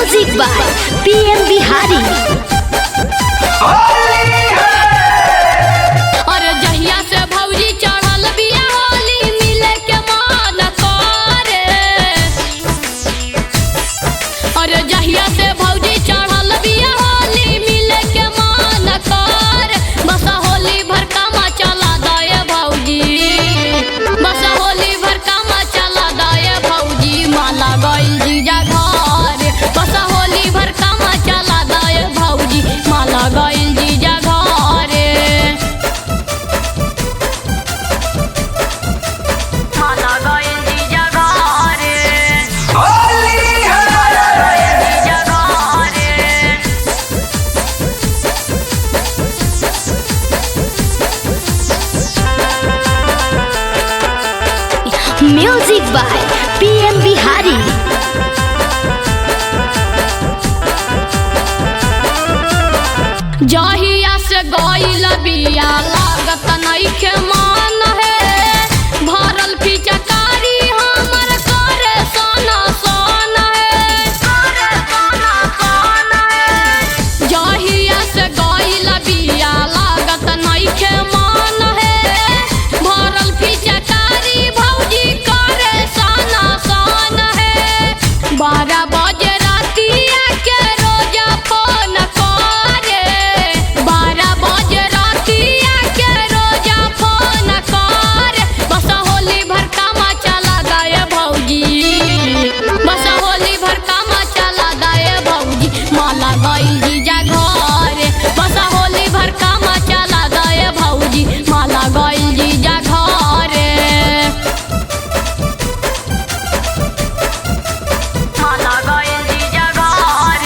Music by PM Bihari. और जहिया से भौजी चढ़ल बिया होली मिले के मन करे। और जहिया से भौजी चढ़ल बिया होली मिले के मन करे। बस होली भर कामा चला दे भौजी, बस होली भर कामा चला दे भौजी। माला गइल जीजा घर, बस होली भर कामा चला दे भौजी। माला गइल जीजा घर, माला गइल जीजा घर, जीजा घर। Music by PM Bihari. जहिया से गइल बिया लागत नइखे मन है। भरल पिचकारी हमर करे सोना सोना है, करे सोना सोना है। जहिया से गइल बिया लागत नइखे मन है। भरल पिचकारी भौजी करे सोना सोना है। 12 बजे रातिया के रोजा फोन करे। 12 बजे रातिया के रोजा फोन करे। बस होली भर कामा चला गए भौजी, बस होली भर कामा चला गए भौजी। माला गइल जीजा घर, बस होली भर कामा चला गए भौजी। माला गइल जीजा घर, माला गइल जीजा घर,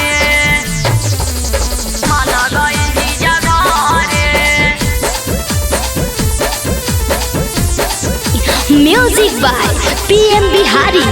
माला गइल जीजा घर। Music by PM Bihari.